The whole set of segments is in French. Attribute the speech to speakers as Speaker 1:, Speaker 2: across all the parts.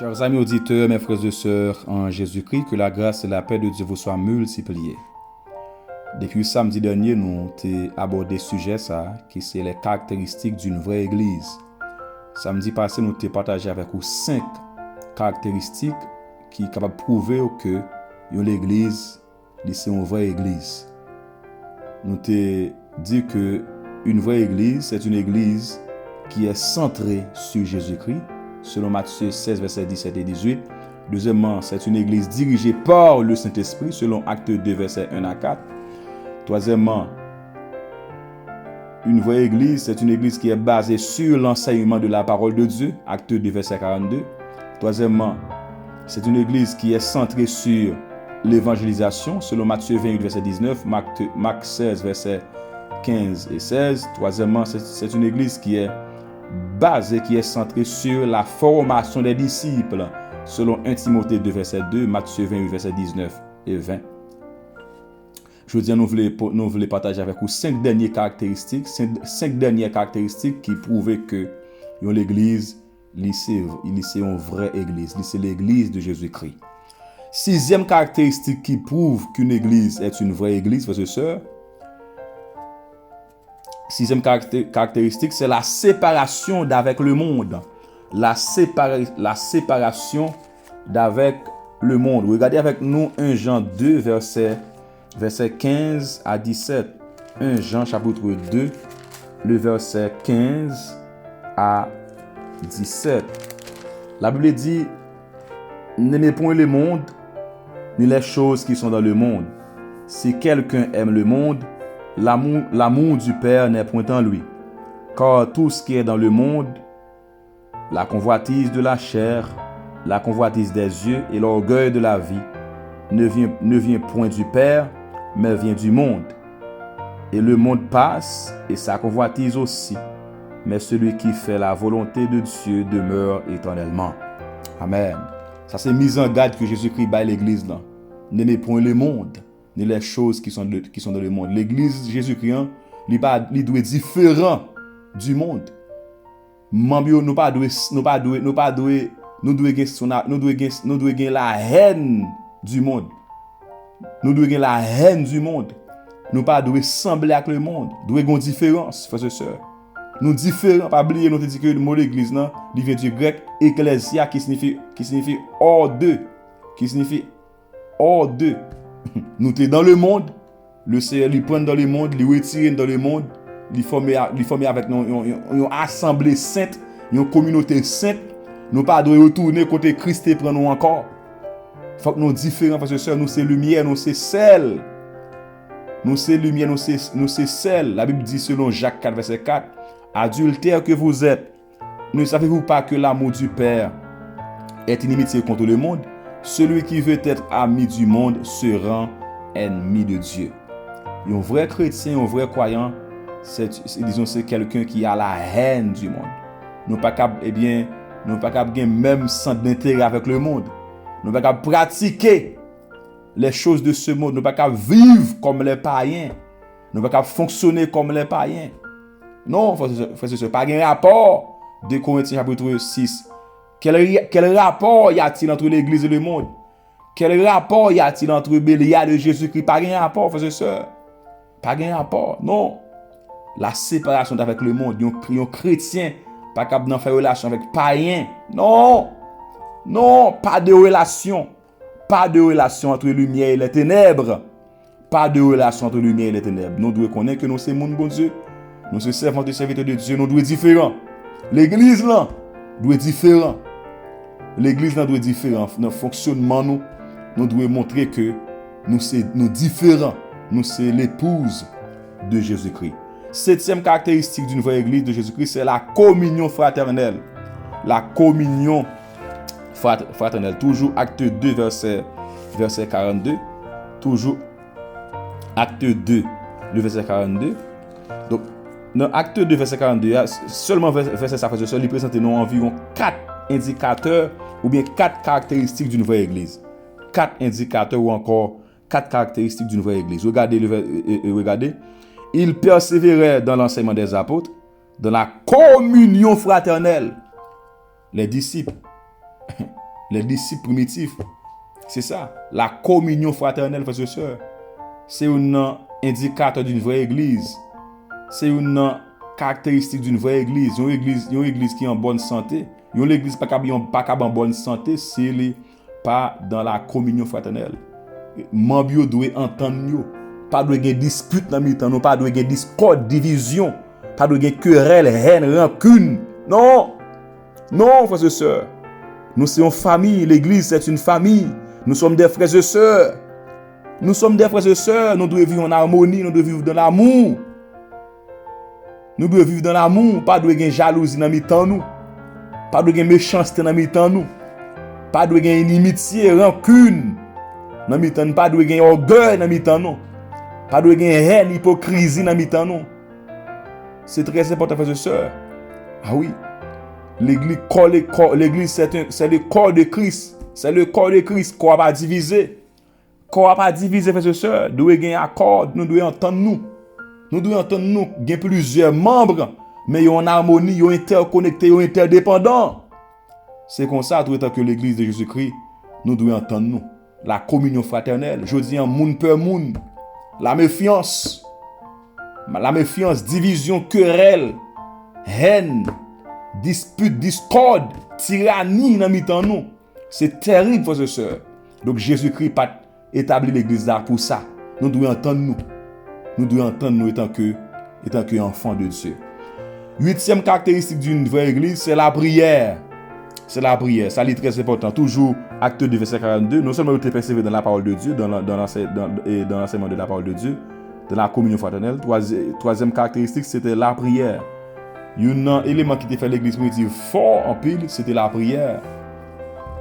Speaker 1: Chers amis auditeurs, mes frères et sœurs en Jésus-Christ, que la grâce et la paix de Dieu vous soient multipliées. Depuis samedi dernier, nous avons abordé ce sujet qui c'est les caractéristiques d'une vraie église. Samedi passé, nous avons partagé avec vous 5 caractéristiques qui sont capables de prouver que l'église, c'est une vraie église. Nous avons dit que une vraie église, c'est une église qui est centrée sur Jésus-Christ, selon Matthieu 16, versets 17 et 18. Deuxièmement, c'est une église dirigée par le Saint-Esprit, selon Actes 2, versets 1 à 4. Troisièmement, une vraie église, c'est une église qui est basée sur l'enseignement de la parole de Dieu, Actes 2, verset 42. Troisièmement, c'est une église qui est centrée sur l'évangélisation, selon Matthieu 28, verset 19, Marc 16, verset 15 et 16. Troisièmement, c'est une église qui est basée, qui est centrée sur la formation des disciples, selon 1 Timothée 2, verset 2, Matthieu 28, verset 19 et 20. Je veux dire, nous voulons partager avec vous 5 dernières caractéristiques, 5 dernières caractéristiques qui prouvent que l'église, c'est une vraie église, c'est l'église de Jésus-Christ. 6e caractéristique qui prouve qu'une église est une vraie église, frères et sœurs. 6e caractéristique, c'est la séparation d'avec le monde. La séparation d'avec le monde. Regardez avec nous 1 Jean 2, verset 15 à 17. 1 Jean chapitre 2, le verset 15 à 17. La Bible dit: n'aimez point le monde, ni les choses qui sont dans le monde. Si quelqu'un aime le monde, l'amour du Père n'est point en lui. Car tout ce qui est dans le monde, la convoitise de la chair, la convoitise des yeux et l'orgueil de la vie, ne vient point du Père, mais vient du monde. Et le monde passe, et sa convoitise aussi. Mais celui qui fait la volonté de Dieu demeure éternellement. Amen. Ça, c'est mise en garde que Jésus-Christ bat l'église là. N'aimez point le monde, ni les choses qui sont dans le monde. L'église Jésus-Christ, il doit être différent du monde. Nous devons gagner la haine du monde. Nous devons gagner la haine du monde. Nous ne devons pas sembler avec le monde. Nous devons avoir une différence, frères et sœurs. Nous différents, pas oublier, nous te dit que le mot l'église, il vient du grec ecclésia qui signifie hors d'eux. Qui signifie hors d'eux. Nous sommes dans le monde. Le Seigneur lui prend dans le monde, lui retire dans le monde, lui former avec une assemblée sainte, une communauté sainte. Nous ne devons pas retourner côté Christ et prendre nous encore. Il faut que nous différents, parce que sœurs, nous sommes lumière, nous sommes sel. Nous sommes lumière, nous sommes sel. La Bible dit selon Jacques 4, verset 4, adultères que vous êtes, ne savez-vous pas que l'amour du Père est inimitié contre le monde? Celui qui veut être ami du monde se rend ennemi de Dieu. Un vrai chrétien, un vrai croyant, c'est quelqu'un qui a la haine du monde. Nous ne sommes pas capables même centre d'intérêt avec le monde. Nous ne sommes pas capables de pratiquer les choses de ce monde. Nous ne sommes pas capables de vivre comme les païens. Nous ne sommes pas capables de fonctionner comme les païens. Non, frère, c'est pas un rapport de Corinthiens chapitre 6. Quel rapport y a-t-il entre l'église et le monde? Quel rapport y a-t-il entre Bélial et Jésus-Christ? Pas un rapport, frères et sœurs. Pas un rapport, non. La séparation avec le monde, un chrétien, pas capable d'en faire relation avec païen. Non, non, pas de relation. Pas de relation entre lumière et les ténèbres. Pas de relation entre lumière et les ténèbres. Nous devons connaître que nous sommes mon bon Dieu. Nous sommes servants de serviteurs de Dieu. Nous devons être différents. L'église là doit être différente. L'église là doit être différente. Dans le fonctionnement, nous devons montrer que nous sommes différents. Nous sommes l'épouse de Jésus-Christ. 7e caractéristique d'une vraie église de Jésus-Christ, c'est la communion fraternelle. La communion fraternelle. Toujours Acte 2, verset 42. Toujours Acte 2, le verset 42. Donc, dans Acte 2, verset 42, seulement verset ça, il présente nous environ 4 indicateurs ou bien 4 caractéristiques d'une vraie église. 4 indicateurs ou encore 4 caractéristiques d'une vraie église. Regardez. Il persévérait dans l'enseignement des apôtres, dans la communion fraternelle. Les disciples les disciples primitifs. C'est ça. La communion fraternelle, frères et sœurs. C'est un indicateur d'une vraie église. C'est une caractéristique d'une vraie église. Une église qui est en bonne santé. Une église pas en bonne santé si elle n'est pas dans la communion fraternelle. Membres doivent entendre nous. Pas de dispute dans le temps, pas de discorde, division, pas de querelle, haine, rancune. Non. Non, frères et sœurs. Nous sommes une famille. L'église, c'est une famille. Nous sommes des frères et sœurs. Nous sommes des frères et sœurs. Nous devons vivre en harmonie. Nous devons vivre dans l'amour. Nous devons vivre dans l'amour. Pas de jalousie dans le nous. Pas de méchanceté dans le nous. Pas de inimitié, rancune. Dans le temps, pas de orgueil dans le temps. Pas de haine, hypocrisie dans le temps. C'est très important, frères et sœurs. Ah oui. L'église, c'est le corps de Christ. C'est le corps de Christ. Corps pas divisé. Corps pas divisé, frères et sœurs. Nous devons avoir un accord. Nous devons entendre nous. Nous devons entendre nous. Il y a plusieurs membres. Mais ils ont en harmonie, ils ont interconnectés, ils ont interdépendants. C'est comme ça, tout étant que l'église de Jésus-Christ, nous devons entendre nous. La communion fraternelle. Je dis un moun per moun. La méfiance, division, querelle, haine, dispute, discorde, tyrannie dans mi-temps nous. C'est terrible, frères et sœurs. Donc Jésus-Christ pas établi l'église là pour ça. Nous devons entendre nous. Nous devons entendre nous étant que enfants de Dieu. 8e caractéristique d'une vraie église, c'est la prière. C'est la prière. Ça est très important. Toujours, acte 2, verset 42. Non seulement vous persévérer dans la parole de Dieu, dans l'enseignement de la parole de Dieu, dans la communion fraternelle. Troisième caractéristique, c'était la prière. Il y a un élément qui te fait l'église primitive fort en pile, c'était la prière.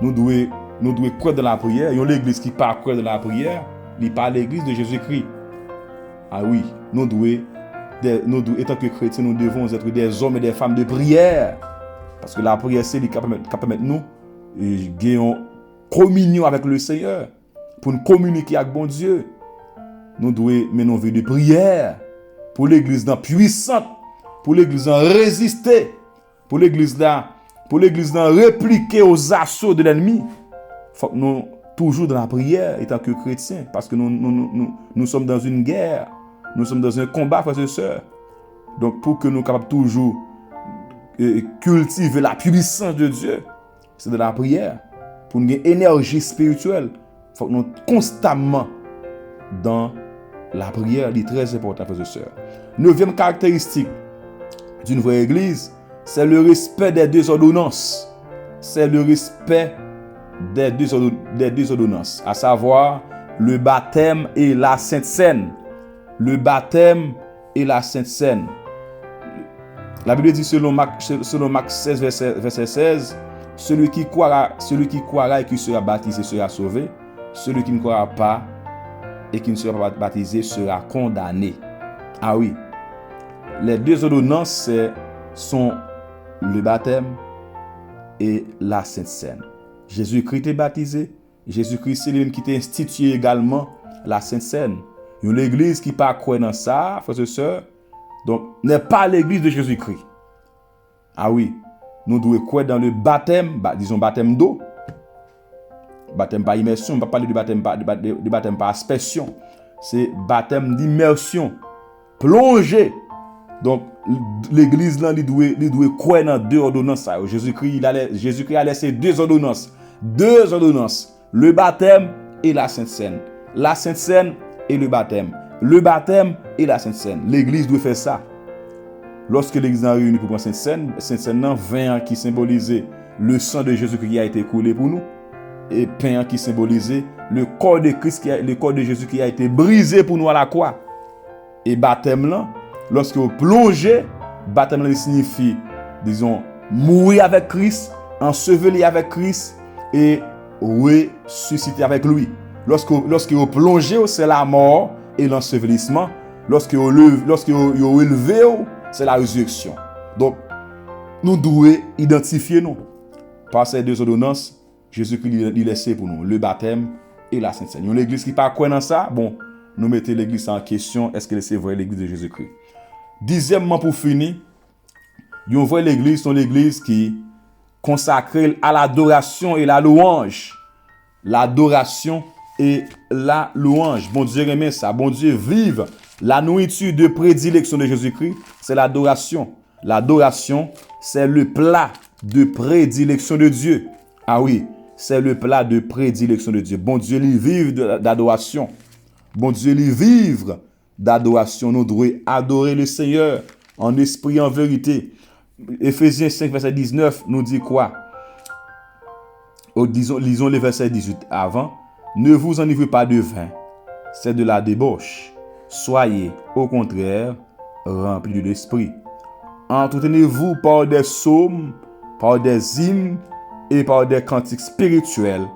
Speaker 1: Nous devons croire dans la prière. Il y a l'église qui part croire dans la prière, il pas l'église de Jésus-Christ. Ah oui, nous devons, étant que chrétiens, nous devons être des hommes et des femmes de prière. Parce que la prière, c'est ce qui permet nous de gagner communion avec le Seigneur. Pour nous communiquer avec bon Dieu. Nous devons mener une vie de prière. Pour l'église puissante. Pour l'église résister. Pour l'église répliquer aux assauts de l'ennemi. Il faut que nous toujours dans la prière étant que chrétiens. Parce que nous sommes dans une guerre. Nous sommes dans un combat, frères et sœurs. Donc pour que nous soyons capables toujours cultiver la puissance de Dieu, c'est de la prière. Pour une énergie spirituelle, il faut que nous soyons constamment dans la prière. C'est très important, frères et sœurs. 9e caractéristique d'une vraie église, c'est le respect des deux ordonnances. C'est le respect des deux ordonnances, à savoir le baptême et la Sainte Seine. Le baptême et la Sainte Seine. La Bible dit selon Marc 16, verset 16, celui qui croira et qui sera baptisé sera sauvé. Celui qui ne croira pas et qui ne sera pas baptisé sera condamné. Ah oui. Les deux ordonnances sont le baptême et la Sainte Seine. Jésus-Christ est baptisé. Jésus-Christ, c'est lui qui t'a institué également la Sainte Seine. Il y a l'église qui pas croire dans ça, frères et sœurs. Donc, n'est pas l'église de Jésus-Christ. Ah oui, nous devons croire dans le baptême, disons baptême d'eau. Baptême par immersion, on ne va pas parler de baptême par aspersion. C'est baptême d'immersion. Plongée. Donc, l'église là, il doit croire dans deux ordonnances. Jésus-Christ a laissé deux ordonnances. Deux ordonnances. Le baptême et la Sainte Seine. La Sainte Seine et le baptême. Le baptême et la Sainte Seine. L'église doit faire ça. Lorsque l'église est réunie pour prendre Sainte Seine, vin qui symbolisait le sang de Jésus qui a été coulé pour nous. Et pain qui symbolisait le corps de Christ, le corps de Jésus qui a été brisé pour nous à la croix. Et baptême là, lorsque vous plongez, baptême là signifie, disons, mourir avec Christ, enseveli avec Christ et ressusciter avec lui. Lorsque vous plongez, c'est la mort et l'ensevelissement. Lorsque vous relevez, c'est la résurrection. Donc, nous devons identifier nous. Par ces deux ordonnances, Jésus-Christ l'a laissé pour nous, le baptême et la Sainte Seine. L'église qui pas croire dans ça, bon, nous mettons l'église en question, est-ce que c'est vrai l'église de Jésus-Christ? Dixièmement, pour finir, une vraie église, c'est l'église qui consacré à l'adoration et la louange. L'adoration et la louange. Bon Dieu aime ça. Bon Dieu vive. La nourriture de prédilection de Jésus-Christ, c'est l'adoration. L'adoration, c'est le plat de prédilection de Dieu. Ah oui, c'est le plat de prédilection de Dieu. Bon Dieu lui vive d'adoration. Bon Dieu lui vive d'adoration. Nous devons adorer le Seigneur en esprit et en vérité. Éphésiens 5, verset 19 nous dit quoi? Lisons le verset 18 avant. Ne vous enivrez pas de vin, c'est de la débauche. Soyez, au contraire, remplis de l'esprit. Entretenez-vous par des psaumes, par des hymnes et par des cantiques spirituels,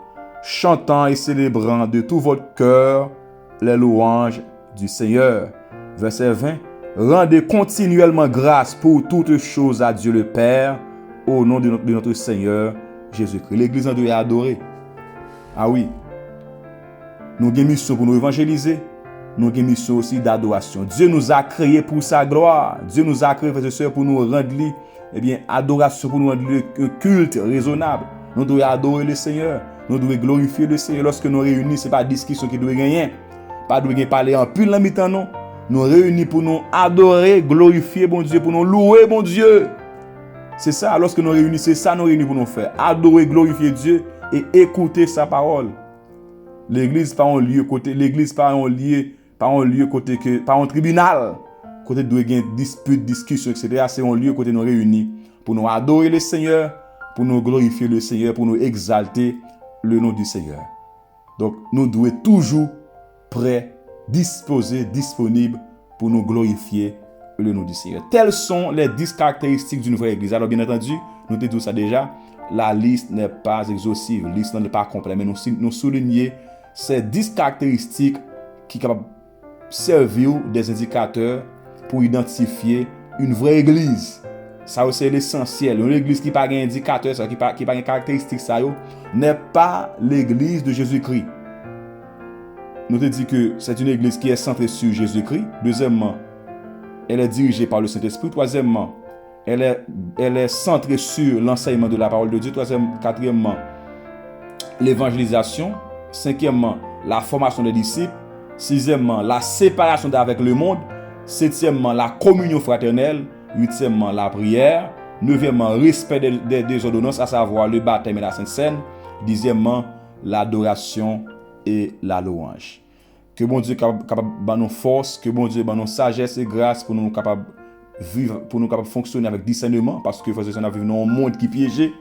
Speaker 1: chantant et célébrant de tout votre cœur les louanges du Seigneur. Verset 20. Rendez continuellement grâce pour toutes choses à Dieu le Père, au nom de notre Seigneur Jésus-Christ. L'Église en doit adorer. Ah oui. Nous avons une mission pour nous évangéliser. Nous avons une mission aussi d'adoration. Dieu nous a créés pour sa gloire. Dieu nous a créés, frères et sœurs, pour nous rendre adoration, pour nous rendre un culte raisonnable. Nous devons adorer le Seigneur. Nous devons glorifier le Seigneur. Lorsque nous réunissons, ce n'est pas discussion qui doit gagner. Pas de parler en pile en mi-temps, non. Nous réunis pour nous adorer, glorifier bon Dieu, pour nous louer bon Dieu. C'est ça, lorsque nous réunissons, c'est ça nous réunissons pour nous faire. Adorer, glorifier Dieu et écouter sa parole. L'église pas un lieu côté, l'église pas un lieu côté que, pas un tribunal côté de dispute, discussion, etc. C'est un lieu côté nous réunis pour nous adorer le Seigneur, pour nous glorifier le Seigneur, pour nous exalter le nom du Seigneur. Donc nous devons toujours prêts, disposés, disponibles pour nous glorifier le nom du Seigneur. Telles sont les 10 caractéristiques d'une vraie église. Alors bien entendu, nous disons tout ça déjà, la liste n'est pas exhaustive, la liste n'est pas complète, mais nous soulignons ces 10 caractéristiques qui sont capables de servir des indicateurs pour identifier une vraie église. Ça c'est l'essentiel. Une église qui n'a pas d'indicateur, qui n'a pas de caractéristiques, ça n'est pas l'église de Jésus-Christ. Nous te dit que c'est une église qui est centrée sur Jésus-Christ. Deuxièmement, elle est dirigée par le Saint-Esprit. Troisièmement, elle est centrée sur l'enseignement de la parole de Dieu. Quatrièmement, l'évangélisation. Cinquièmement, la formation des disciples. Sixièmement, la séparation d'avec le monde. Septièmement, la communion fraternelle. Huitièmement, la prière. Neuvièmement, respect des ordonnances, à savoir le baptême et la Sainte Seine. Dixièmement, l'adoration et la louange. Que bon Dieu capable de nous force, que bon Dieu nous sagesse et grâce pour nous capable vivre, pour nous capable fonctionner avec discernement, parce que on a vu dans un monde qui piégé,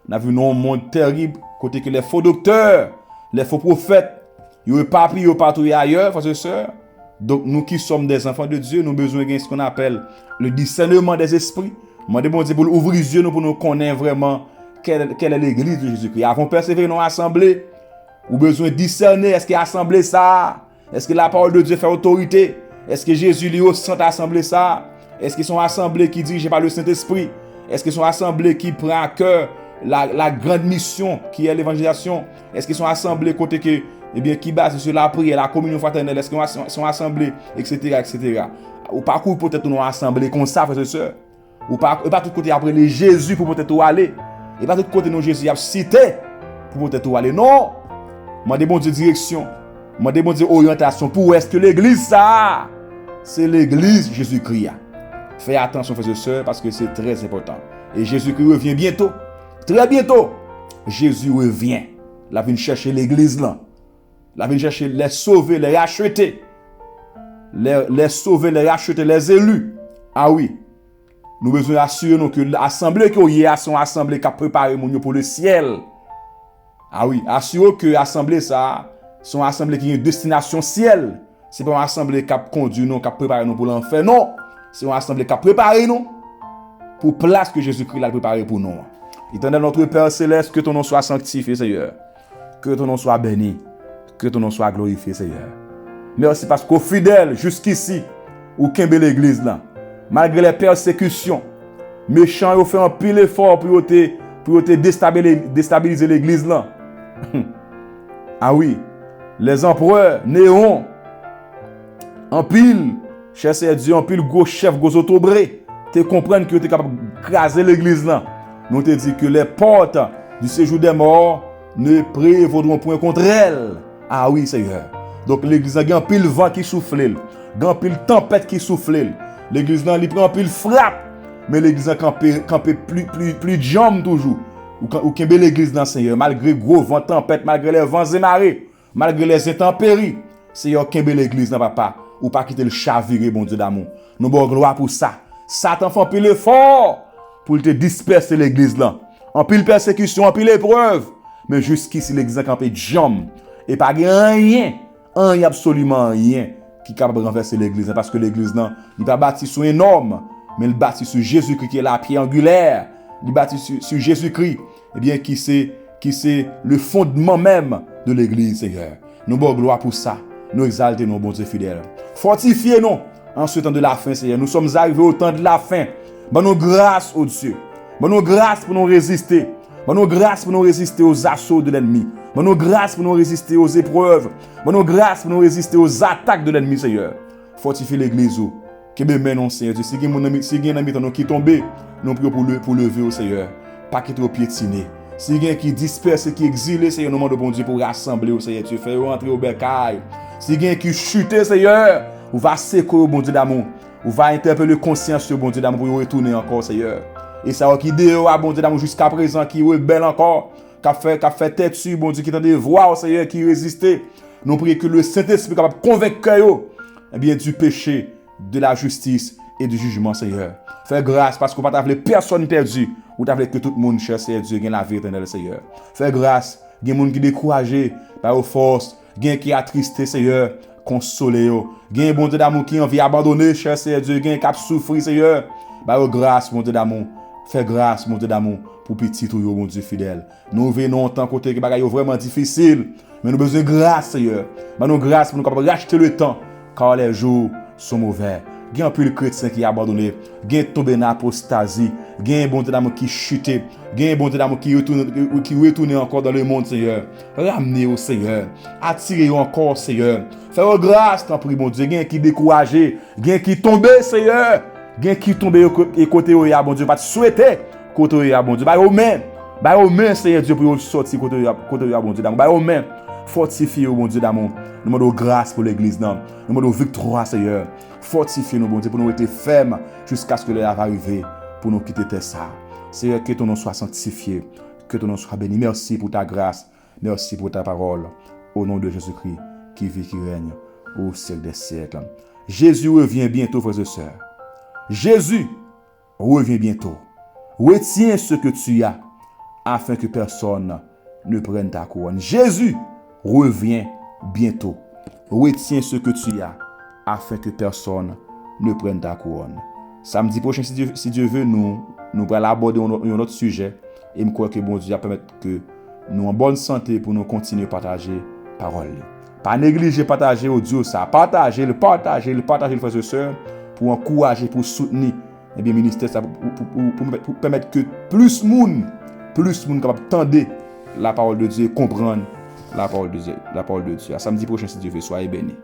Speaker 1: on a vu dans un monde terrible, côté que les faux docteurs, les faux prophètes, ils éparpillent partout ailleurs, frères et sœurs. Donc nous qui sommes des enfants de Dieu, nous avons besoin de ce qu'on appelle le discernement des esprits. Moi de bon Dieu pour ouvrir les yeux pour nous connaître vraiment quelle est l'église de Jésus-Christ. Avant de persévérer dans l'assemblée, ou besoin de discerner, est-ce qu'il a assemblé ça? Est-ce que la parole de Dieu fait autorité? Est-ce que Jésus lui au centre assemblée ça? Est-ce qu'ils sont assemblés qui dirigent par le Saint-Esprit? Est-ce qu'ils sont assemblés qui prennent à cœur la grande mission qui est l'évangélisation? Est-ce qu'ils sont assemblés côté que, qui basent sur la prière, la communion fraternelle? Est-ce qu'ils sont assemblés, etc., etc. Ou parcours peut-être nous assemblés comme ça, frères et sœurs? Ou pas tout côté après les Jésus pour peut-être aller? Et pas tout côté nous Jésus a cité pour peut-être aller? Non! Moi des bon Dieu direction, moi des bon Dieu orientation pour est-ce que l'église ça c'est l'église Jésus-Christ. Fais attention frères et sœurs parce que c'est très important. Et Jésus-Christ revient bientôt. Très bientôt. Jésus revient. Il vient chercher l'église là. Il vient chercher les sauver, les racheter. Les sauver, les racheter, les élus. Ah oui. Nous besoin d'assurer que l'assemblée qu'il y a son assemblée qui a préparé pour le ciel. Ah oui, assurez que l'assemblée ça, son assemblée qui a une destination ciel. C'est pas une assemblée qui a conduit nous, qui a préparé nous pour l'enfer. Non, c'est une assemblée qui a préparé nous pour place que Jésus-Christ a préparé pour nous. Éternel notre Père céleste, que ton nom soit sanctifié, Seigneur. Que ton nom soit béni. Que ton nom soit glorifié, Seigneur. Merci parce qu'au fidèle, jusqu'ici, ou qu'un bel église là, malgré les persécutions, méchants ont fait un pile effort pour te déstabiliser l'église là. Ah oui, les empereurs, Néron, en pile, cher Dieu, en pile, gros chef, gros autobré, te comprennent que tu es capable de craser l'église là. nous te dit que les portes du séjour des morts ne prévaudront point contre elle. Ah oui, Seigneur. Donc l'église a un pile vent qui souffle, un pile tempête qui souffle. L'église là, il prend pile frappe, mais l'église a campé plus de jambes toujours. Ou kembe l'église dans Seigneur, malgré gros vent tempête, malgré les vents et marées, malgré les intempéries, Seigneur kembe l'église dans papa, ou pas quitter le chavirer bon Dieu d'amour. Nous bon gloire pour ça. Satan fait pile effort pour te disperser l'église là. En pile persécution, en pile épreuve, mais jusqu'ici l'église a campé de jambes et pas rien, absolument rien qui est capable de renverser l'église parce que l'église là, il pas bâti sur énorme, mais il bâti sur Jésus-Christ qui est la pierre angulaire. Il bâti sur Jésus-Christ, eh bien qui c'est le fondement même de l'église, Seigneur. Nous bon gloire pour ça. Nous exaltons nos bons Dieu fidèles. Fortifiez-nous en ce temps de la fin, Seigneur. Nous sommes arrivés au temps de la fin. Bon nous grâce au Dieu. Bon nous grâce pour nous résister. Bon nous grâce pour nous résister aux assauts de l'ennemi. Bon nous grâce pour nous résister aux épreuves. Bon nous grâce pour nous résister aux attaques de l'ennemi, Seigneur. Fortifie l'église. Que bien non, Seigneur. Si il y a un ami qui tombe, nous prions pour lever au Seigneur. Pas quitter au piétiner. Si il y a qui disperse, qui exile, Seigneur, nous demandons bon Dieu pour rassembler au Seigneur. Tu fais rentrer au bercail. Si il y a qui chute, Seigneur, on va sécourir au bon Dieu d'amour. On va interpeller conscience au bon Dieu d'amour pour retourner encore, Seigneur. Et ça qui dehors à bon Dieu d'amour jusqu'à présent, qui rebelle encore, qui a fait tête sur, bon Dieu, qui t'a de voir, Seigneur, qui résistait. Nous prions que le Saint-Esprit capable de convaincre eh bien, du péché, de la justice et du jugement, Seigneur. Fais grâce parce qu'on va t'appeler personne perdue. Ou t'appeler que tout le monde cherche Dieu, gagne la vie éternelle, Seigneur. Fais grâce. Il y a des gens qui sont découragés par vos forces. Il y a des gens qui sont attristés, Seigneur. Consolez. Il y a des bon Dieu d'amour qui ont envie d'abandonner, cher Seigneur Dieu. Il y a des gens qui souffrent, Seigneur. Par vos grâce, mon Dieu d'amour. Fais grâce, mon Dieu d'amour, pour petit ou mon Dieu fidèle. Nous venons en tant côté que bagaille vraiment difficile. Mais nous avons besoin de grâce, Seigneur. Nous grâce pour nous capables racheter le temps. Car les jours sont mauvais. Il y a un peu de chrétiens qui sont abandonnés. Il y a tombé dans l'apostasie. Il y a un bon Dieu d'amour qui chute. Il y a un bon Dieu d'amour qui retourne encore dans le monde, Seigneur. Ramenez au Seigneur. Attirez encore, Seigneur. Faites grâce, t'en prie, mon Dieu. Il y a un qui découragé. Il y a un qui tombe, Seigneur. Il y a un qui tombe et côté où il y a bon Dieu. Pas de souhaiter côté où il y a bon Dieu. Bah au même, Seigneur Dieu, pour sortir côté où il y a bon Dieu d'amour. Bah au même. Fortifiez, bon Dieu d'amour. Nous demandons grâce pour l'église. Nous demandons victoire, Seigneur. Fortifiez-nous, bon Dieu, pour nous être fermes jusqu'à ce que l'heure arrive pour nous quitter tes ça. Seigneur, que ton nom soit sanctifié, que ton nom soit béni. Merci pour ta grâce, merci pour ta parole. Au nom de Jésus-Christ, qui vit, qui règne au siècle des siècles. Jésus revient bientôt, frères et sœurs. Jésus revient bientôt. Retiens ce que tu as, afin que personne ne prenne ta couronne. Jésus revient bientôt. Retiens ce que tu as, afin que personne ne prenne ta couronne. Samedi prochain, si Dieu veut, nous allons aborder un autre sujet. Et je crois que bon Dieu va permettre que nous en bonne santé pour nous continuer à partager la parole. Pas négliger partager audio ça. Partager, frères et sœurs, pour encourager, pour soutenir le ministère, ça, pour permettre que plus de monde capable d'entendre la parole de Dieu, comprendre la parole de Dieu. À samedi prochain, si Dieu veut, soyez bénis.